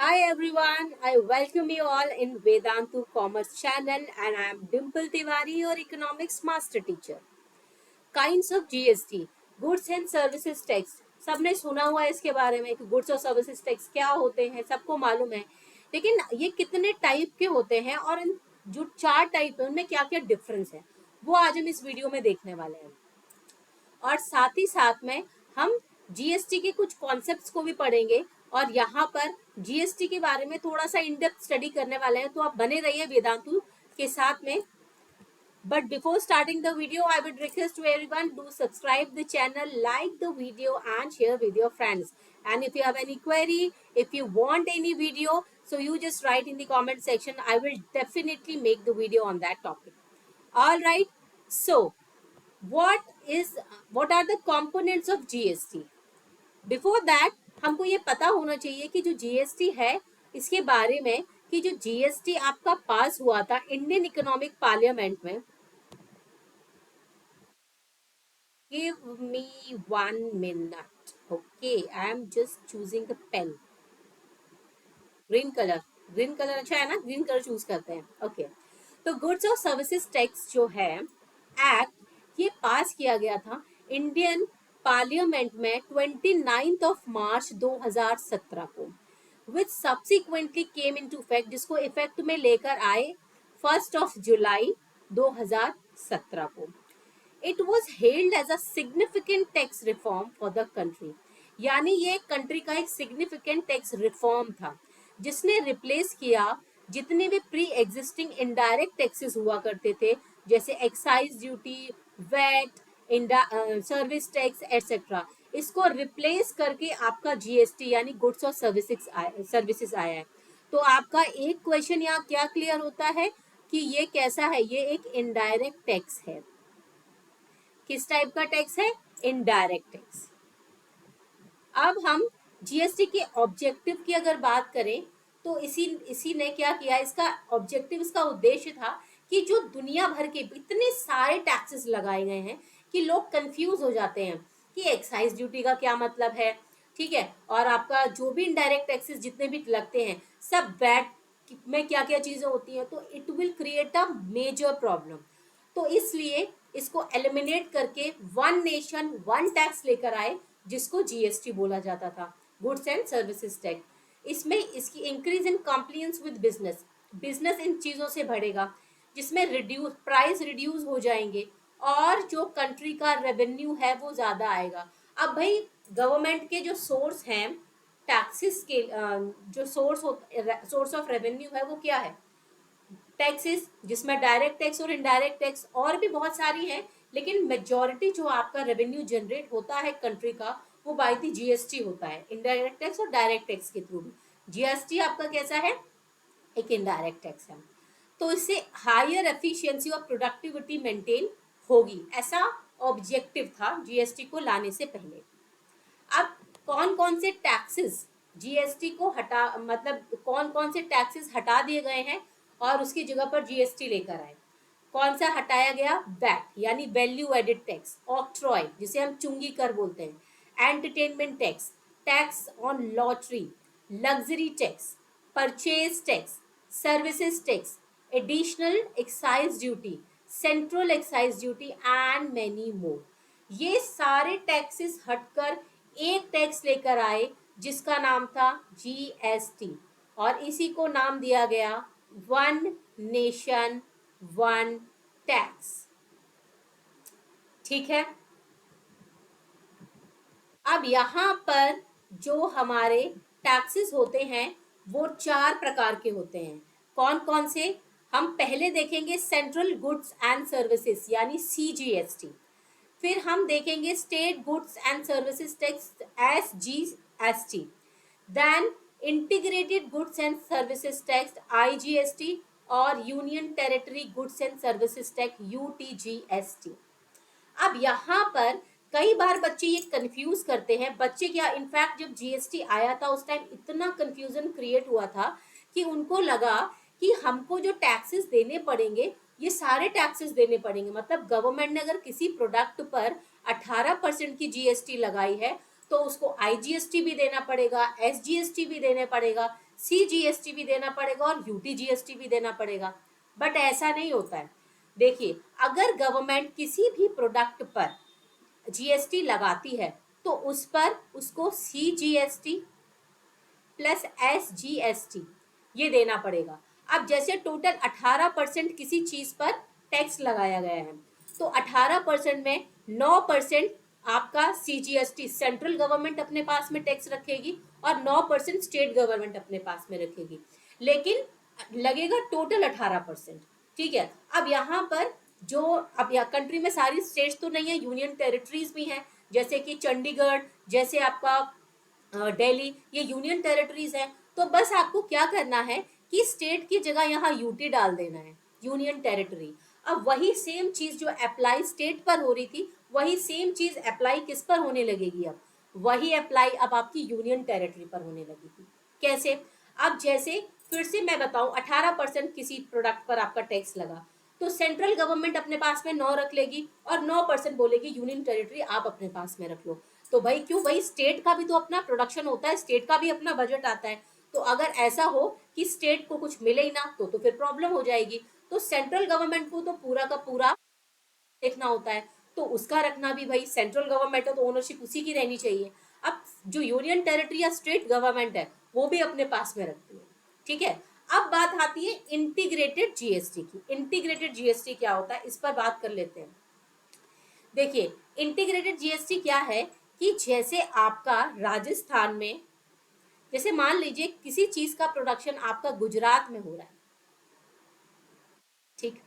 Hi everyone, I welcome you all in Vedantu Commerce channel and I am Dimple Tiwari, your economics master teacher. Kinds of GST, Goods and Services Tax. सबने सुना हुआ है इसके बारे में कि goods और सर्विसेज टैक्स क्या होते हैं, सबको मालूम है। लेकिन ये कितने टाइप के होते हैं और इन जो चार टाइप है उनमें क्या क्या डिफरेंस है वो आज हम इस वीडियो में देखने वाले हैं। और साथ ही साथ में हम जीएसटी के कुछ कॉन्सेप्ट्स को भी पढ़ेंगे और यहाँ पर जीएसटी के बारे में थोड़ा सा इन डेप्थ स्टडी करने वाले हैं, तो आप बने रहिए वेदांतु के साथ में। But before starting the video, I would request to everyone do subscribe the channel, like the video and share with your friends. And if you have any query, if you want any video, so you just write in the comment section. I will definitely make the video on that topic. All right. So what are the components of GST? Before that हमको ये पता होना चाहिए कि जो GST है इसके बारे में कि जो जीएसटी आपका पास हुआ था इंडियन इकोनॉमिक पार्लियामेंट में। Give me 1 minute. Okay, I am just choosing the pen. Green colour अच्छा है ना, ग्रीन कलर चूज करते हैं। ओके, तो गुड्स और सर्विसेज टैक्स जो है एक्ट, ये पास किया गया था इंडियन पार्लियामेंट में 29 मार्च 2017 को, which subsequently came into effect, जिसको इफेक्ट में लेकर आए 1 जुलाई 2017 को। It was held as a significant tax reform for the country, यानी ये कंट्री का एक सिग्निफिकेंट टैक्स रिफॉर्म था जिसने रिप्लेस किया जितने भी प्री एग्जिस्टिंग इनडायरेक्ट टैक्सेस हुआ करते थे, जैसे excise duty, VAT, service tax etcetera. इसको रिप्लेस करके आपका जीएसटी यानी गुड्स और सर्विसेज आया है। तो आपका एक क्वेश्चन यहाँ क्या क्लियर होता है कि ये कैसा है, ये एक इनडायरेक्ट टैक्स है। किस टाइप का टैक्स है? Indirect tax. अब हम जीएसटी के ऑब्जेक्टिव की अगर बात करें तो इसी ने क्या किया, इसका ऑब्जेक्टिव, इसका उद्देश्य था कि जो दुनिया भर के इतने सारे टैक्सेस लगाए गए हैं कि लोग कंफ्यूज हो जाते हैं कि एक्साइज ड्यूटी का क्या मतलब है, ठीक है, और आपका जो भी इनडायरेक्ट टैक्सेस जितने भी लगते हैं सब वैट में क्या क्या चीजें होती हैं, तो it will create a major problem. तो इसलिए इसको एलिमिनेट करके वन नेशन वन टैक्स लेकर आए जिसको जीएसटी बोला जाता था, गुड्स एंड सर्विसेज टैक्स। इसमें इसकी increase in compliance with business, business in चीज़ों से बढ़ेगा जिसमें रिड्यूस प्राइस रिड्यूस हो जाएंगे और जो कंट्री का रेवेन्यू है वो ज़्यादा आएगा। अब भाई गवर्नमेंट के जो सोर्स हैं टैक्सेस के, जो सोर्स ऑफ रेवेन्यू है वो क्या है? टैक्सेस, जिसमें डायरेक्ट टैक्स और इनडायरेक्ट टैक्स और भी बहुत सारी हैं, लेकिन मेजॉरिटी जो आपका रेवेन्यू जनरेट होता है कंट्री का वो बाय द जीएसटी होता है, इनडायरेक्ट टैक्स और डायरेक्ट टैक्स के थ्रू भी। जीएसटी आपका कैसा है? एक इनडायरेक्ट टैक्स है। तो इससे हायर एफिशिएंसी और प्रोडक्टिविटी मेंटेन होगी, ऐसा ऑब्जेक्टिव था जीएसटी को लाने से पहले। अब कौन कौन से टैक्सेस जीएसटी को हटा, मतलब कौन कौन से टैक्सेस हटा दिए गए हैं और उसकी जगह पर जीएसटी लेकर आए। कौन सा हटाया गया? वैट यानी वैल्यू एडेड टैक्स, ऑक्ट्रॉय जिसे हम चुंगी कर बोलते हैं, entertainment tax, tax on lottery, luxury tax, purchase tax, services tax, additional excise duty, central excise duty and many more. ये सारे टैक्सेस हटकर एक टैक्स लेकर आए जिसका नाम था जीएसटी, और इसी को नाम दिया गया वन नेशन वन टैक्स। ठीक है, अब यहाँ पर जो हमारे टैक्सेस होते हैं वो चार प्रकार के होते हैं। कौन कौन से? हम पहले देखेंगे सेंट्रल गुड्स एंड सर्विसेज यानी सीजीएसटी, फिर हम देखेंगे state goods and services tax SGST, then integrated goods and services tax IGST और union territory goods and services tax UTGST. अब यहाँ पर कई बार बच्चे ये कंफ्यूज करते हैं। बच्चे क्या, इनफैक्ट जब जीएसटी आया था उस टाइम इतना कंफ्यूजन क्रिएट हुआ था कि उनको लगा कि हमको जो टैक्सेस देने पड़ेंगे ये सारे टैक्सेस देने पड़ेंगे, मतलब गवर्नमेंट ने अगर किसी प्रोडक्ट पर 18% की जीएसटी लगाई है तो उसको आईजीएसटी भी देना पड़ेगा, एसजीएसटी भी देने पड़ेगा, CGST भी देना पड़ेगा और UTGST भी देना पड़ेगा। बट ऐसा नहीं होता है। देखिए, अगर गवर्नमेंट किसी भी प्रोडक्ट पर GST लगाती है तो उस पर उसको CGST प्लस SGST ये देना पड़ेगा। अब जैसे टोटल 18% किसी चीज पर टैक्स लगाया गया है, तो 18% में 9% आपका CGST सेंट्रल गवर्नमेंट अपने पास में टैक्स रखेगी और 9% स्टेट गवर्नमेंट अपने पास में रखेगी, लेकिन लगेगा टोटल 18%। ठीक है। अब यहाँ पर जो अब यहाँ कंट्री में सारी स्टेट्स तो नहीं है, यूनियन टेरिटरीज भी हैं, जैसे कि चंडीगढ़, जैसे आपका दिल्ली, ये यूनियन टेरिटरीज है। तो बस आपको क्या करना है कि स्टेट की जगह यहाँ यूटी डाल देना है, यूनियन टेरिटरी। अब वही सेम चीज जो अप्लाई स्टेट पर हो रही थी, वही सेम चीज अप्लाई किस पर होने लगेगी, अब वही अप्लाई अब आपकी यूनियन टेरिटरी पर होने लगेगी। कैसे? अब जैसे फिर से मैं बताऊं, 18% किसी प्रोडक्ट पर आपका टैक्स लगा, तो सेंट्रल गवर्नमेंट अपने पास में 9 रख लेगी और 9% बोलेगी यूनियन टेरिटरी आप अपने पास में रख लो। तो भाई क्यों, भाई स्टेट का भी तो अपना प्रोडक्शन होता है, स्टेट का भी अपना बजट आता है। तो अगर ऐसा हो कि स्टेट को कुछ मिले ही ना, तो फिर प्रॉब्लम हो जाएगी। तो सेंट्रल गवर्नमेंट को तो पूरा का पूरा देखना होता है, तो उसका रखना भी भाई सेंट्रल गवर्नमेंट है तो ओनरशिप उसी की रहनी चाहिए। अब जो यूनियन टेरिटरी या स्टेट गवर्नमेंट है वो भी अपने पास में रखती है। ठीक है। अब बात आती है इंटीग्रेटेड जीएसटी की। इंटीग्रेटेड जीएसटी क्या होता है, इस पर बात कर लेते हैं। देखिए, इंटीग्रेटेड जीएसटी क्या है कि जैसे आपका राजस्थान में, जैसे मान लीजिए किसी चीज का प्रोडक्शन आपका गुजरात में हो रहा है, ठीक।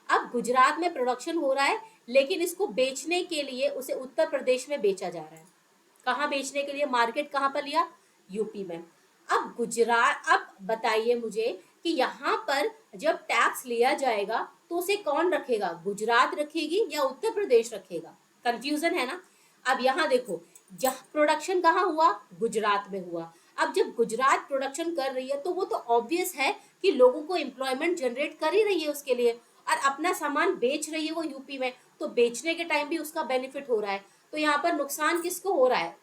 अब गुजरात में प्रोडक्शन हो रहा है, लेकिन इसको बेचने के लिए उसे उत्तर प्रदेश में बेचा जा रहा है। कहाँ बेचने के लिए मार्केट कहाँ पर लिया? यूपी में। अब गुजरात, अब बताइए मुझे कि यहाँ पर जब टैक्स लिया जाएगा तो उसे कौन रखेगा, गुजरात रखेगी या उत्तर प्रदेश रखेगा? कंफ्यूजन है ना। अब यहाँ देखो, जहाँ प्रोडक्शन कहाँ हुआ, गुजरात में हुआ। अब जब गुजरात प्रोडक्शन कर रही है तो वो तो ऑब्वियस है कि लोगों को एम्प्लॉयमेंट जनरेट कर ही रही है उसके लिए, और अपना सामान बेच रही है वो यूपी में, तो बेचने के टाइम भी उसका बेनिफिट हो रहा है। तो यहाँ पर नुकसान किसको हो रहा है,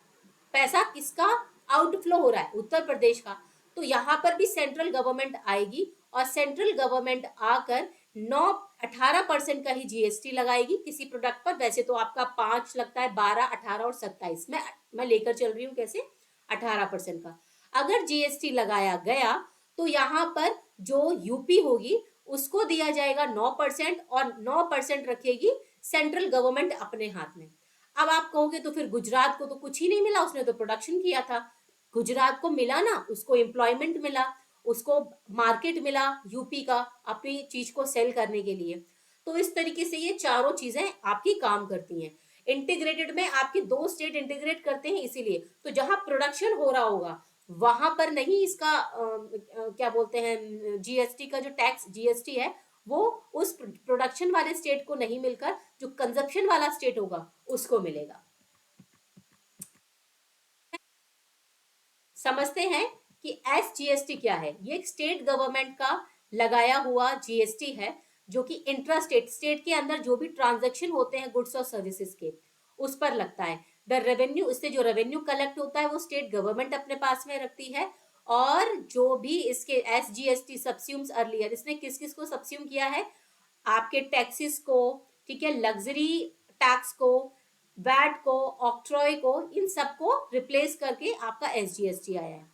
पैसा किसका आउटफ्लो हो रहा है, उत्तर प्रदेश का। तो यहाँ पर भी सेंट्रल गवर्नमेंट आएगी और सेंट्रल गवर्नमेंट आकर 9 18% का ही जीएसटी लगाएगी किसी प्रोडक्ट पर। वैसे तो आपका 5 लगता है, 12 18 और 27 में मैं लेकर चल रही हूँ कैसे, 18% का अगर जीएसटी लगाया गया तो यहाँ पर जो यूपी होगी उसको दिया जाएगा 9% और 9% रखेगी सेंट्रल गवर्नमेंट अपने हाथ में। अब आप कहोगे तो फिर गुजरात को तो कुछ ही नहीं मिला, उसने तो प्रोडक्शन किया था। गुजरात को मिला ना, उसको एम्प्लॉयमेंट मिला, उसको मार्केट मिला यूपी का अपनी चीज को सेल करने के लिए। तो इस तरीके से ये चारों चीजें आपकी काम करती हैं। इंटीग्रेटेड में आपकी 2 स्टेट इंटीग्रेट करते हैं, इसीलिए तो जहां प्रोडक्शन हो रहा होगा वहां पर नहीं इसका क्या बोलते हैं, जीएसटी का जो टैक्स जीएसटी है वो उस प्रोडक्शन वाले स्टेट को नहीं मिलकर जो कंजप्शन वाला स्टेट होगा उसको मिलेगा। समझते हैं कि एसजीएसटी क्या है। ये एक स्टेट गवर्नमेंट का लगाया हुआ जीएसटी है, जो कि इंट्रा स्टेट, स्टेट के अंदर जो भी ट्रांजैक्शन होते हैं गुड्स और सर्विसेज के, उस पर लगता है। द रेवेन्यू, इससे जो रेवेन्यू कलेक्ट होता है वो स्टेट गवर्नमेंट अपने पास में रखती है। और जो भी इसके एसजीएसटी सब्स्यूम्स अर्लियर, इसने किस किस को सब्स्यूम किया है, आपके टैक्सेस को, ठीक है, लग्जरी टैक्स को, वैट को, ऑक्ट्रॉय को, इन सबको रिप्लेस करके आपका एसजीएसटी आया है।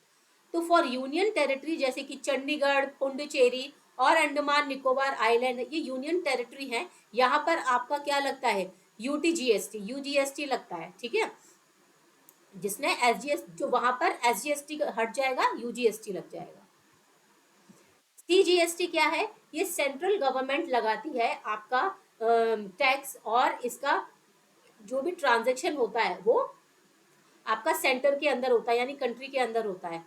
तो फॉर यूनियन टेरिटरी जैसे कि चंडीगढ़, पुडुचेरी और अंडमान निकोबार आइलैंड, ये यूनियन टेरिटरी है, यहाँ पर आपका क्या लगता है, यूटीजीएसटी, यूजीएसटी लगता है। ठीक है, जिसने एसजीएस, जो वहां पर एसजीएसटी हट जाएगा, यूजीएसटी लग जाएगा। सीजीएसटी क्या है, ये सेंट्रल गवर्नमेंट लगाती है आपका टैक्स, और इसका जो भी ट्रांजैक्शन होता है वो आपका सेंटर के अंदर होता है, यानी कंट्री के अंदर होता है।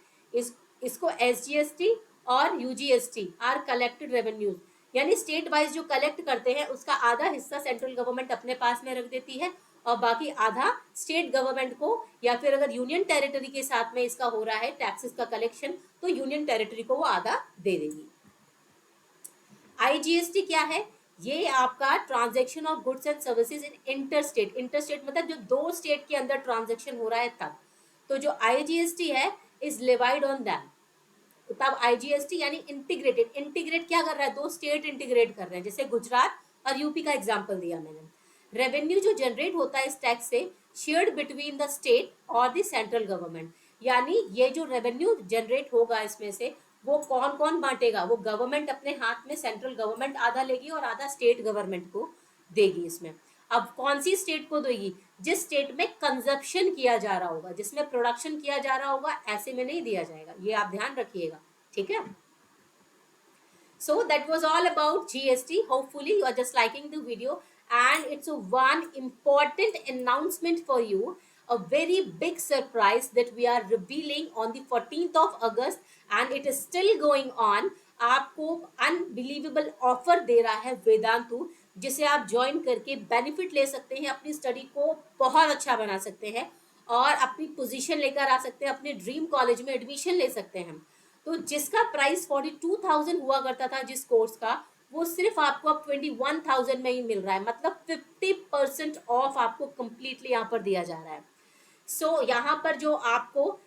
इसको एसजीएसटी और यूजीएसटी आर कलेक्टेड रेवेन्यूज, यानी स्टेट वाइज जो कलेक्ट करते हैं उसका आधा हिस्सा सेंट्रल गवर्नमेंट अपने पास में रख देती है और बाकी आधा स्टेट गवर्नमेंट को, या फिर अगर यूनियन टेरिटरी के साथ में इसका हो रहा है टैक्सेस का कलेक्शन तो यूनियन टेरिटरी को वो आधा दे देगी। आईजीएसटी क्या है, ये आपका transaction of goods and services in interstate, interstate मतलब जो 2 स्टेट के अंदर ट्रांजैक्शन हो रहा है तब। तो जो आईजीएसटी है इज लेवाइड ऑन दैम, तब आईजीएसटी यानी इंटीग्रेटेड, इंटीग्रेट क्या कर रहा है, दो स्टेट इंटीग्रेट कर रहे हैं, जैसे गुजरात और यूपी का एग्जांपल दिया मैंने। रेवेन्यू जो जनरेट होता है इस टैक्स से शेयर्ड बिटवीन द स्टेट और द सेंट्रल गवर्नमेंट, यानी ये जो रेवेन्यू जनरेट होगा इसमें से वो कौन कौन बांटेगा, वो गवर्नमेंट अपने हाथ में, सेंट्रल गवर्नमेंट आधा लेगी और आधा स्टेट गवर्नमेंट को देगी इसमें। अब कौन सी स्टेट को देगी, जिस स्टेट में कंजप्शन किया जा रहा होगा, जिसमें प्रोडक्शन किया जा रहा होगा, ऐसे में नहीं दिया जाएगा, ये आप ध्यान रखिएगा, ठीक है। So that was all about GST. Hopefully you are just liking the video, and it's a one important announcement for you, a very big surprise that we are revealing on the 14th of August, and it is still going on. आपको unbelievable offer दे रहा है वेदांतु, जिसे आप join करके benefit ले सकते हैं, अपनी स्टडी को बहुत अच्छा बना सकते हैं और अपनी पोजीशन लेकर आ सकते हैं, अपने ड्रीम कॉलेज में एडमिशन ले सकते हैं। तो जिसका प्राइस 42,000 हुआ करता था जिस कोर्स का, वो सिर्फ आपको अब 21,000 में ही मिल रहा है, मतलब 50% ऑफ आपको कंप्लीटली यहाँ पर दिया जा रहा है। सो यहाँ पर जो आपको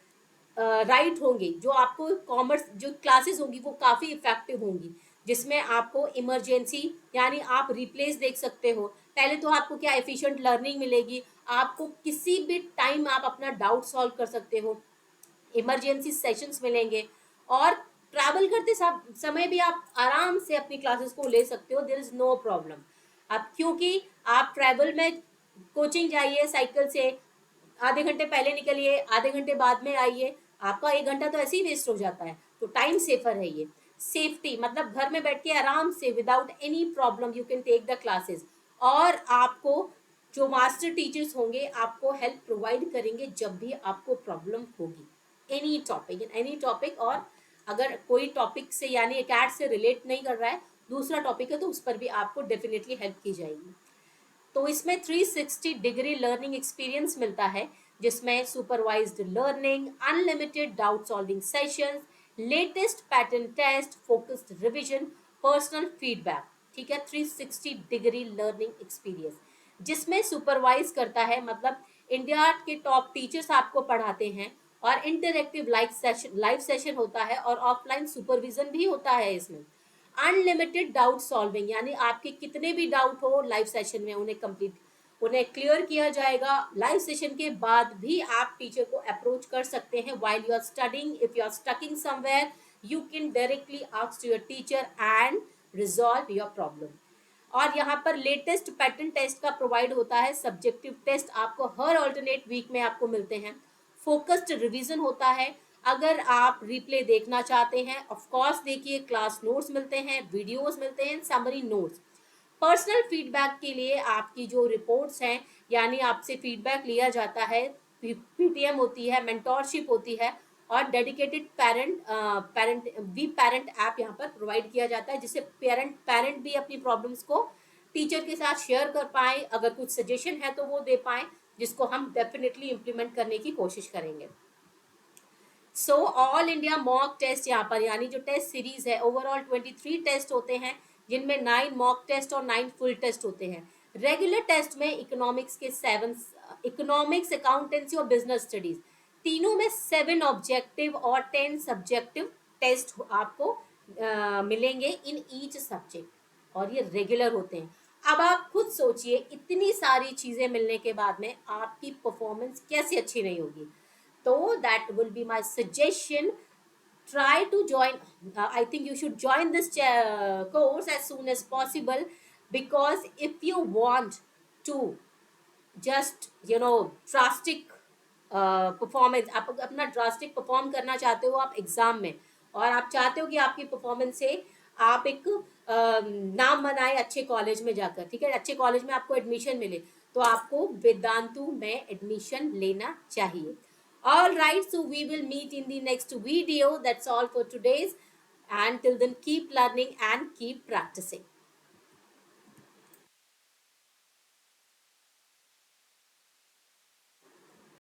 राइट होंगे, जो आपको कॉमर्स जो क्लासेस होंगी वो काफ़ी इफेक्टिव होंगी, जिसमें आपको इमरजेंसी यानी आप रिप्लेस देख सकते हो। पहले तो आपको क्या एफिशिएंट लर्निंग मिलेगी, आपको किसी भी टाइम आप अपना डाउट सॉल्व कर सकते हो, इमरजेंसी सेशंस मिलेंगे, और ट्रैवल करते समय भी आप आराम से अपनी क्लासेस को ले सकते हो, देयर इज नो प्रॉब्लम। अब क्योंकि आप ट्रैवल में कोचिंग जाइए साइकिल से, आधे घंटे पहले निकलिए, आधे घंटे बाद में आइए, आपका 1 घंटा तो ऐसे ही वेस्ट हो जाता है, तो टाइम सेफर है ये। सेफ्टी मतलब घर में बैठ के आराम से without any problem you can take the classes, और आपको जो मास्टर टीचर्स होंगे आपको हेल्प प्रोवाइड करेंगे जब भी आपको प्रॉब्लम होगी, any topic in any topic. और अगर कोई टॉपिक से यानी एकेड से रिलेट नहीं कर रहा है, दूसरा टॉपिक है, तो उस पर भी आपको डेफिनेटली हेल्प की जाएगी। तो इसमें 360 डिग्री लर्निंग एक्सपीरियंस मिलता है, जिसमें supervised learning, unlimited doubt solving sessions, latest pattern test, focused revision, personal feedback, ठीक है। 360 डिग्री लर्निंग एक्सपीरियंस जिसमें सुपरवाइज करता है, मतलब इंडिया के टॉप टीचर्स आपको पढ़ाते हैं, और इंटरेक्टिव लाइव सेशन होता है, और ऑफलाइन सुपरविजन भी होता है इसमें। अनलिमिटेड डाउट सॉल्विंग यानी आपके कितने भी डाउट हो लाइव सेशन में उन्हें क्लियर किया जाएगा। लाइव सेशन के बाद भी आप टीचर को अप्रोच कर सकते हैं while you are studying, if you are stucking somewhere you can directly ask your teacher and resolve your problem. और यहाँ पर लेटेस्ट पैटर्न टेस्ट का प्रोवाइड होता है, सब्जेक्टिव टेस्ट आपको हर ऑल्टरनेट वीक में आपको मिलते हैं। फोकस्ड रिवीजन होता है, अगर आप रिप्ले देखना चाहते हैं ऑफ कोर्स देखिए, क्लास नोट्स मिलते हैं, वीडियोस मिलते हैं, समरी नोट्स। पर्सनल फीडबैक के लिए आपकी जो रिपोर्ट्स हैं यानी आपसे फीडबैक लिया जाता है, पीटीएम होती है, मेंटोरशिप होती है, और डेडिकेटेड पेरेंट ऐप यहाँ पर प्रोवाइड किया जाता है, जिससे पेरेंट भी अपनी प्रॉब्लम्स को टीचर के साथ शेयर कर पाए, अगर कुछ सजेशन है तो वो दे पाए, जिसको हम डेफिनेटली इम्प्लीमेंट करने की कोशिश करेंगे। So all India mock test यहाँ पर यानी जो टेस्ट सीरीज है, ओवरऑल 23 टेस्ट होते हैं, जिनमें 9 मॉक टेस्ट और 9 फुल टेस्ट होते हैं। रेगुलर टेस्ट में इकोनॉमिक्स के 7, इकोनॉमिक्स, अकाउंटेंसी और बिजनेस स्टडीज तीनों में 7 ऑब्जेक्टिव और 10 सब्जेक्टिव टेस्ट आपको मिलेंगे इन ईच सब्जेक्ट, और ये रेगुलर होते हैं। अब आप खुद सोचिए, इतनी सारी चीजें मिलने के बाद में आपकी परफॉर्मेंस कैसे अच्छी नहीं होगी। So that will be my suggestion. Try to join. I think you should join this course as soon as possible, because if you want to just drastic performance, आप अपना ड्रास्टिक परफॉर्म करना चाहते हो आप एग्जाम में, और आप चाहते हो कि आपकी परफॉर्मेंस से आप एक नाम बनाए अच्छे कॉलेज में जाकर, ठीक है, अच्छे कॉलेज में आपको एडमिशन मिले, तो आपको वेदांतु में एडमिशन लेना चाहिए। All right, so we will meet in the next video. That's all for today's. And till then, keep learning and keep practicing.